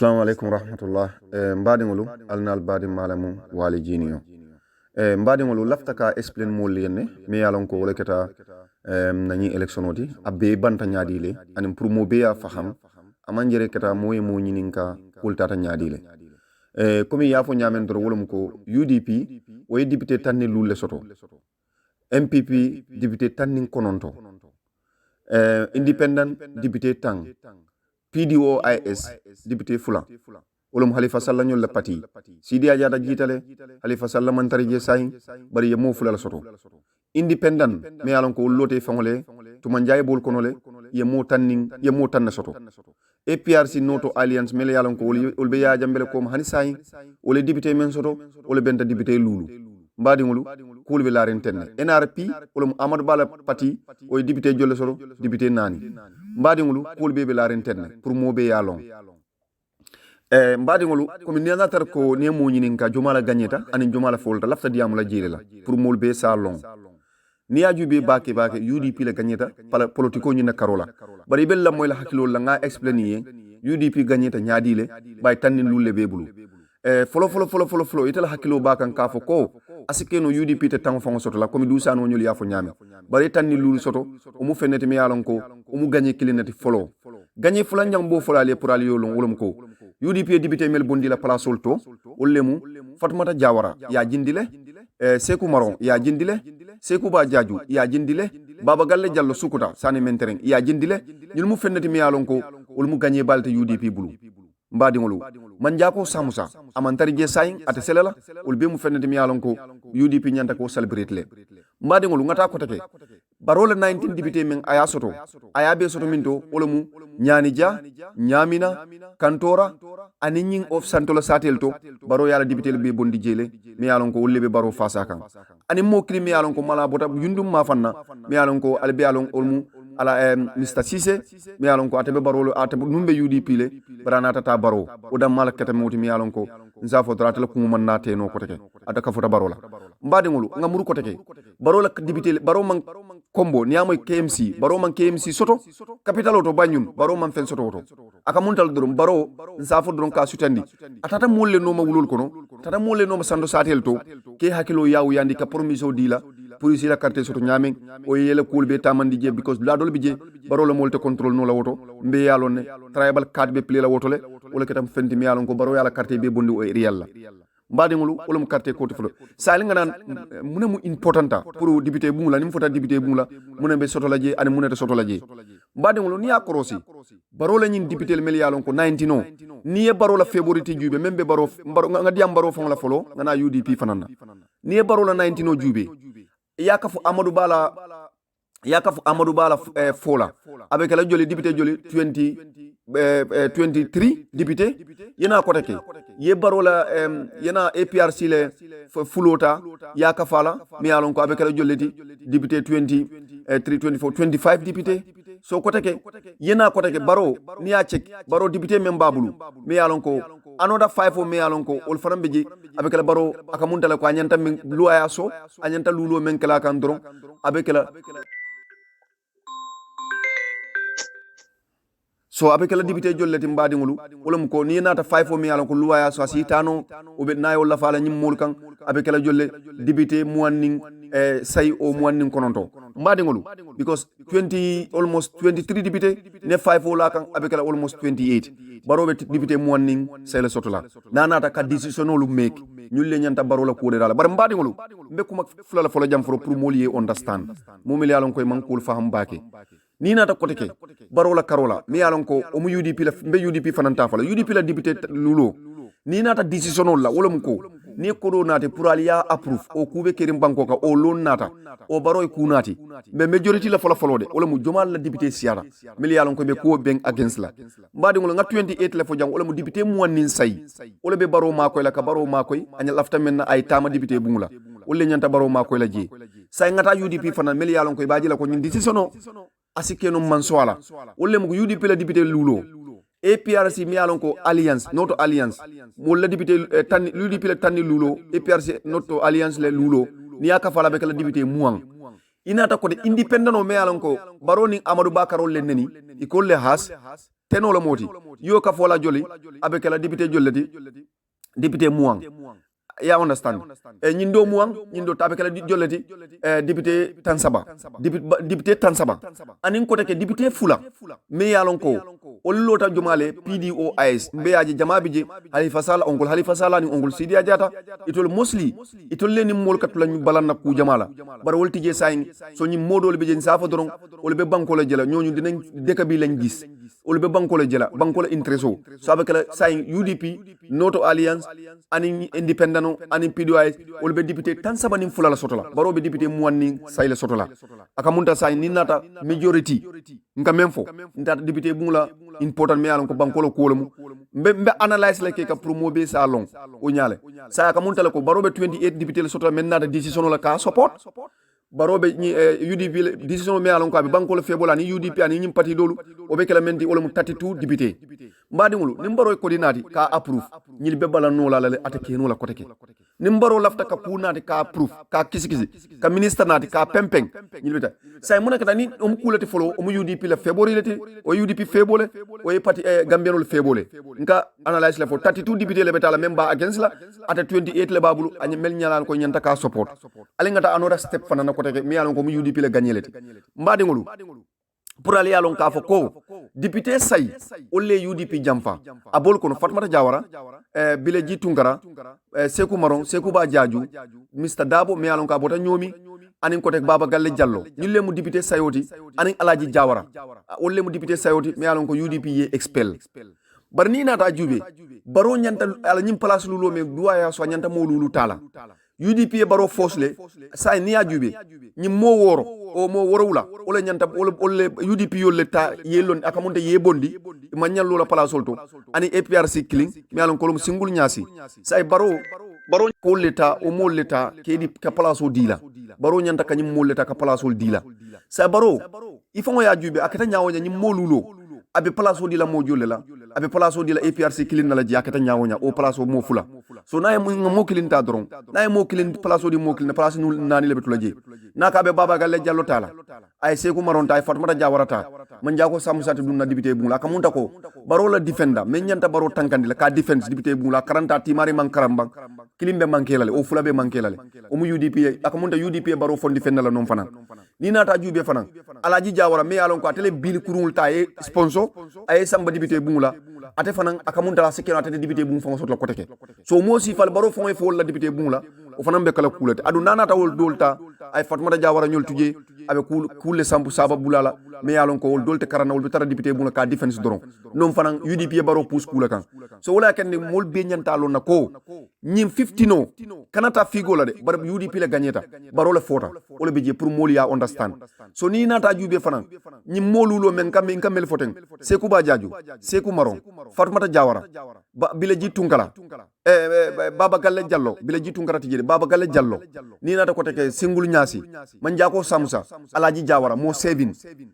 Assalamu alaikum rahmatullah. Mbadingolu alnal badi malamu wali jiniyo. Mbadingolu lafta ka explain moli yenne me yalon ko wala keta nani election oti abbe banta nyaadile anim pour mo be ya faham amanjere keta moye mo nyininka kultata nyaadile. Komi yafo nyamen doro wolum ko UDP way député tanni lulle soto. MPP député tanni kononto. Independent député tang. PDOIS député fulan wolum Halifa Sallah ñol la pati Sidi Ajata jitale Halifa Sallah man tari je say bari ye mo fulal soto independent me alon ko lote fangole to man jay bol konole ye mo tan soto APRC noto alliance mele yalon ko wol be ya jambele ko hani say wol député men soto wol benta député lulu mbadi ngulu kul be laren tenne NRP wolum Amadou Bala pati o député jolle soto député nani mbadi ngulu kul be laren tenne pour mo be yalon mbadi ngulu comme ni natar ko ne mo nyinin ka jomala gagneta ani jomala folta lafta diamu la jile la pour mo be salon ni aju be bake UDP la gagneta pala politiko ni na karola bari bella moy la hakilo la nga explainer UDP gagneta nyaadile bay tanin lulle be bulu folo itala hakilo bakan kafo ko asikeno UDP te tango fango soto la comme dousa no nyoli yafo nyame bari tanni lulu soto o mu fenete mi yalon ko o mu gagner kilinati folo gagner fulan jang bo folale pour ali yolon wolum ko UDP député mel bondi la place solto olemu Fatmata Jawara ya jindile Sekou Maron ya jindile Sekou Ba Jaju ya jindile Baba Galle Diallo Sukuta sani mentereng ya jindile ñul mu fenete mi yalon ko ol mu gagner balte UDP bulu mbadi ngolu man jako samusa amantari je sayin ate selela ol be mu fenete mi yalon ko UDP nyanta ko celebrate le mbadi ngolu ngata ko take barola 19 député men aya soto aya be soto minto olomu nyani ja nyamina kantora aninyin of santola satel to baro yala député be bondi jele mi yalon ko wolle be baro fasa kan ani mo kri mi yalon ko mala bota yundum ma fanna mi yalon ko albe yalon olmu ala Mr Cissé mi yalon ko atabe barolo atabe numbe UDP le barana tata baro o dam mala kete moti mi yalon ko nzafo dratala ko man nate no ko teke adaka fota barola mbade ngulu ngamuru ko teke barola député baro man kombo niamoy KMC baro man KMC soto capital auto banyun baro man fen soto auto aka muntal durum baro nzafo durum ka sutandi atata molle no ma wulul kono tata molle no ma sando satel to ke hakilo yawu yandi ka promiso dila police la carte soto nyamen o yele kulbe tamandi je because la dol bije baro la molte control no la woto mbe yalon ne tribal card be play la woto le wala ketam fenti mi yalon ko baro yala carte be bondi o real la mbadi ngulu wolum carte ko to sali ngana munemu importanta pour député bungula nim fota député bungula munembe soto la je ani munete soto la je mbadi ngulu ni akorosi baro la nyin député le mel yalon ko 90 ni e baro la favorite jube membe baro ngadi am baro fon la folo ngana UDP fanana ni e baro la 90 jube yakafu Amadou Bala fola avec la joli député joli 23 député yena ko take ye barola yena APRC le fulota yakafala mi alon ko avec la joli député 24 député so ko take yena ko take baro ni a check baro député même babulu mi alon ko anoda 5 o mi alon ko ol farambe ji avec la baro akamuntala ko anyanta min luaya so anyanta lulo men kala kan dron avec la député jolleti mbadi ngulu wolum ko ni nata 5 o mi alon ko luaya so asitano o be nayo la fala nyim mul kan avec la jolle député muanning say o muanning kononto mbadi ngulu because almost 23 député ne 5 o la kan avec la almost 28 barobe député muanning say la sotola nanata ka decision lu make ñulle ñanta barola ko de dala bar mbadi ngulu be kuma fulala fola jam for pour molier understand momeli alon koy man kul faham bake ni nata kote ke barola karola mi yalon ko o mu UDP la mbe UDP fananta fala UDP la député lulo ni nata decision la wala mu ko ni ko do nate pour aliya approve o kube kerim banko ka o lon nata o baroy kunati mais majority la fala folode wala mu jomal la député siara mi yalon ko be ko ben against la mbadi ngol nga 28 la fo jang wala mu député mu wanin say wala be baro makoy la ka baro makoy anya lafta men ay tama député bungula wala nyanta baro makoy la ji say ngata UDP fana mi yalon ko baji la ko ñin decision asikeno mansoala wolle mo UDP la député lulo APRC mi alon ko alliance noto alliance mo la député tanni UDP la tanni lulo APRC noto alliance le lulo ni aka fala be kala député muang inata ko de independent o me alon ko baroni Amadou Bakaro le neni ikolle has teno la moti yo ka fola joli abe kala député jolleti député muang ya understand nyindo muang nyindo tabe kala jolleti député tansaba député tansaba anin ko take député fula me yalon ko ollota jumale PDOIS mbeyaji jamabije Halifa Sallah ni ongol Sidi Ajata itol mosli itol leni mol katula ñu balanna ku jamala bar wolti je sayin so ñi modol be je safa doron wol be banko la jela ñoñu dinañ deka bi lañ gis wol be banko la jela banko la intereso so avec la sayin UDP Noto Alliance ani independent ani PDOIS wol be député tan sabani fula la sotola baro be député muwanni sayla sotola aka munta sayin ni nata majority nka memfo ndata député bungla important me alon ko bankolo kolomu mbe analyse la ke ka promobe sa long o nyale sa ka munta la ko barobe 28 député le soto men nata decision la ka support barobe ni UDP decision me alon ko be bankolo febola ni UDP ani nyim parti dolu o be kala mendi wala mu 32 député mbadi ngulu ni mbaro ko dinati ka approve nyil be bala no la la atake no la koteke ni mbaro lafta ka punati ka approve ka kisikisi ka ministre nati ka pempeng nyil beta say mo nak tani o mu kulati folo o mu UDP la febori leti o UDP febole o parti gambianol febole nka analyse la fo 32 député le betala memba against la ata 28 le babulu any mel nyalan ko nyanta ka support ali ngata another step fanana koteke mi yalon ko mu UDP le gagner leti mbadi ngulu pour aller yalon ka fo ko député say olle UDP jamfa abol kono Fatmata Jawara Bileji Tunkara Sekou Maron Sekou Ba Jaju Mr Dabo mi yalon ka bota nyomi anin kotek Baba Galle Diallo ñulle mu député sayoti anin Alaji Jawara olle mu député sayoti mi yalon ko UDP ye expel bar ni nata jube baro nyanta ala nyim place lulo me duwaya so nyanta mo lulu tala UDP baro fosle say ni ajube nyim mo woro o mo worowula wala nyanta wala UDP yolle ta yelon akamonte yebondi manyal lola place solto ani APRC killing mi alon kolum singul nyasi say baro ko leta o mo leta kedi ka place o dila baro nyanta kanyim mo leta ka place o dila say baro ifongo ya jube akata nyaawo nyim mo lulo abe place o dila mo jolle la abe place o dila APRC killing na la ji akata nyaawo nya o place o mo fula so naye mo kilin ta doron naye mo kilin place o di mo kilin place nu nani le betula je naka be Baba Galle Diallo tala ay Sekou Maron ta ay Fatmata Jawara ta man jako samusati dunna député bungla kamunta ko baro la defenda men nyanta baro tankandi la ka defense député bungla 40 timari man karambang kilimbe mankelale o fulabe mankelale o mu UDP akamunta UDP baro fon defenda la non fanan ni nata jube fanan Alaji Jawara me alon ko atele bil kurul ta e sponsor ay samba député bungla ate fanan akamunta la sekeno ate député bung fon sotla koteke so mo si fal baro fon e fo la député bungla o fanan be kala kulate adu nana tawol dolta ay Fatmata Jawara ñol tuje abe kulle sambu saba bulala me yalon ko wol dolte karana wol tara député bungla ka defense doron non fanan UDP baro pousse kula kan so wala ken mol be nyanta lon nako ñim 50 kanata figo la de bar UDP la gagneta baro la fota wala be je pour mol ya understand so ni nata jube fanan ñim molulo men kamel foten Sekou Ba Jaju Sekou Maron Fatmata Jawara Bileji Tunkara Baba Galle Diallo Bileji Tunkara tijede Baba Galle Diallo ni nata ko teke singul nyasi man jako samusa Alaji Jawara mo sevin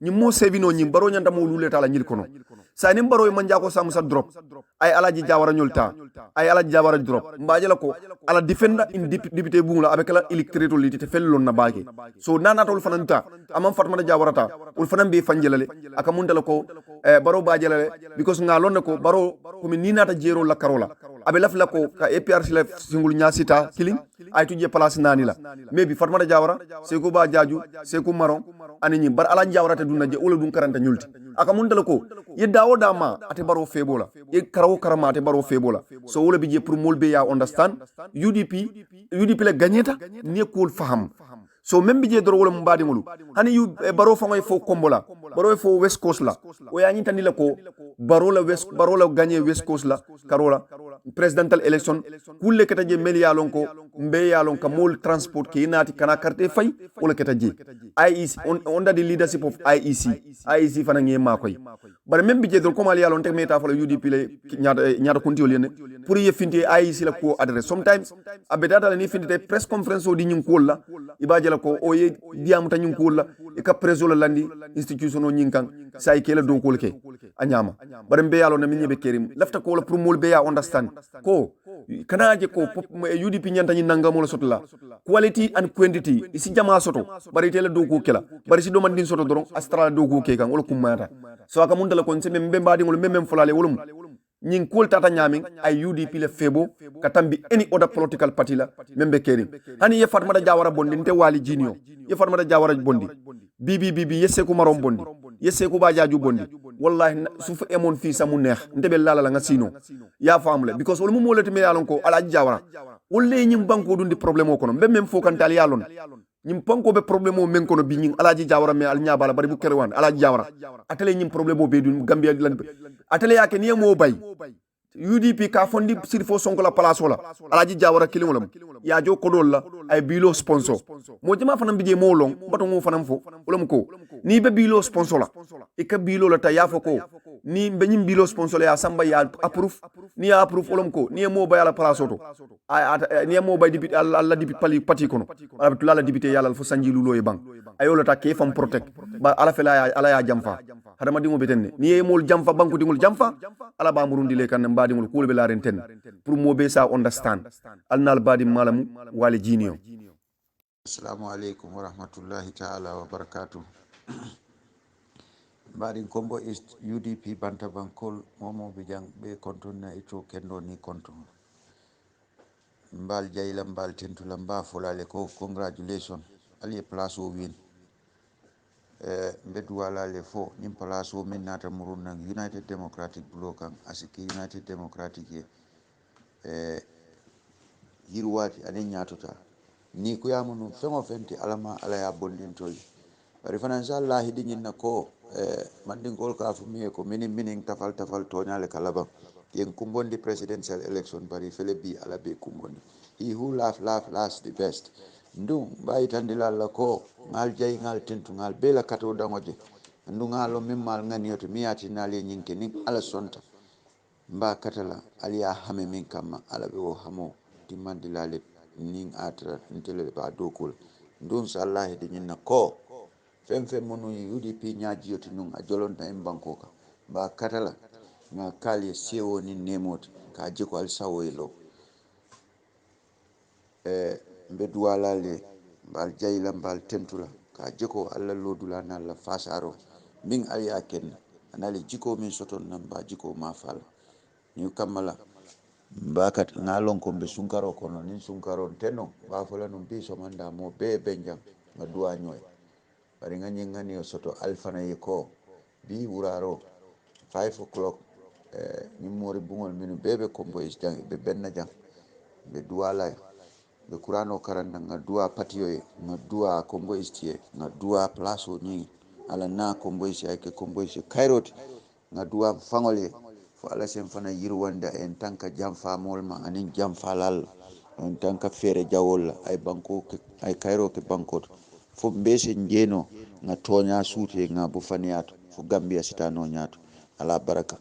ñi mo sevino ñi baro ñanta mo luleta la ñil kono sa ni baro man jako samusa drop ay Alaji Jawara ñolta ay Alaji Jawara drop mbaje la ko ala defenda in député bungla avec la électorate li te fellon na baake so nana tol fananta amam Fatmata Jawara ta ul fanan be fanjelale aka mundala ko baro bajelale because nga lon ko baro ko min ni nata jero la karola abe lafla ko ka APRC la singul nyasita killing ay tuje place nani la mais bi Fatmata Jawara Sekou Ba Jaju Sekou Maron ani ñi bar ala Jawara te dunna je wala dun karanta ñulti aka mundala ko yedda o dama ate baro febola e karawo karama ate baro febola so wala bi je pour molbe ya understand UDP la gagneta ne ko faham so même bije doro wala mbadi ngolu hani yu baro fa ngoy fo kombola baro fo West Coast la o ya ñi tandi la ko baro la gagné West Coast la karola presidential election kulle keta je mel ya lon ko mbe ya lon ka mol transport ke nati kana carte fay wala keta je IEC under the leadership of IEC fana ngi ma koy bare même bije doro ko mal ya lon tek meta fa la UDP le ñaata kunti wol pour yefinte IEC la ko adresse sometimes abedata la ni finde press conference o di ñing ko la ibaje la ko o ye diamu ta ñing ko la e ka preso la landi institution o ñing kan say ke la do ko ke anyama bare mbe ya lon na mi ñebe kerim lafta ko la pour mol be ya understand ko kana je ko UDP nyanta ni nangamo sotla quality and quantity isi jama soto bari tele do ko kela bari si do man din soto doron astra do ko ke kan wala kumata so aka mundala kon se membe mbadi ngol memem fulale wolum ñing kul tata ñamin ay UDP le febo katambi any other political party la membe keri hani ye fatmata jawara bondi nte wali jinio ye fatmata jawara bondi bibi yesse ko marom bondi yesse ko ba jaaju bondi wallahi sufu emon fi samu neex ndebe lala la nga sino ya famule because wol mu molati me yalon ko ala jawara wolle ñim banko dundi problème o kono même fo kan tal yalon ñim panko be problème o men kono bi ñing alaji jawara me al ñabala bari bu kerwan alaji jawara atele ñim problème o be dun gambia lan atele yake ni mo bay UDP ka fondi sirfo sonko la place wala alaji jawara kilingolam ya jo kodol la ay bilo sponsor mo jama fanam bije mo long bato mo fanam fo ulam ko ni be bilo sponsor la e ka bilo la ta ya fo ko ni be nyim bilo sponsor la ya samba ya approve ni ya approve ulam ko ni mo bay ala place oto ni mo bay dibit alla dibit pali pati kono ala tulala dibité yalla fo sanji lulo e bang ayola ta ke fam protect ba ala fela ala ya jamfa hadama dingo betenne ni e mol jamfa banku dingol jamfa ala ba murundi le kan mbadi ngol kulbe la renten pour mo be sa understand alnal badi malamu wali jinio. Assalamu alaikum wa rahmatullahi ta'ala wa barakatuh. Mbadi kombo is UDP banta bankol momo bijang be konton na ito kendo ni konton mbal jayla mbal tentula mba folale ko congratulations ali place o win mbedu wala le fo nim place o min nata muruna United Democratic Bloc asiki United Democratic yirwati ane nyatota ni ko yamunu fengo fenti alama ala ya bondin toy bari fanan Allah hidi nyinna ko mandin gol ka fu mi ko minin tafal to nyale kalaba yen kumbondi presidential election bari fele bi ala be kumbondi he who laugh last the best ndu bayi tandila la ko ngal jay ngal tentu ngal bela kato dangoje ndu ngalo mimmal nganiyoto miyati nale nyinke ni ala sonta mba katala aliya hame min kama ala be o hamo dimandilale ning atra ntele ba dokul ndun sallahi de nyina ko fem monu UDP nyaaji yoti nun a jolonta en bankoka ba katala na kali sewo ni nemot ka jiko al sawoylo mbe duwala le bal jayla bal tentula ka jiko alla lodula na la fasaro min aliya ken anali jiko min soton nan ba jiko ma fal ni kamala bakat ngalon ko be sunkaro kono ni sunkaro tenno ba fola no biso manda mo be benjam ma duwa nyoy bari ngani soto alfana yiko bi wuraro 5 o'clock ni mori bungol minu bebe kombo jang be benna jang be duwa lay be kurano karanda nga duwa patio nga duwa kombo istie nga duwa plaso ni ala na kombo isi ke kombo isi kairot nga duwa fangole fo ala sen fana yirwanda en tanka jamfa molma anin jamfa lal en tanka fere jawol ay banko ay kairo ke bankot fo mbese njeno nga tonya sute nga bu faniato fo gambia sitano nyato ala baraka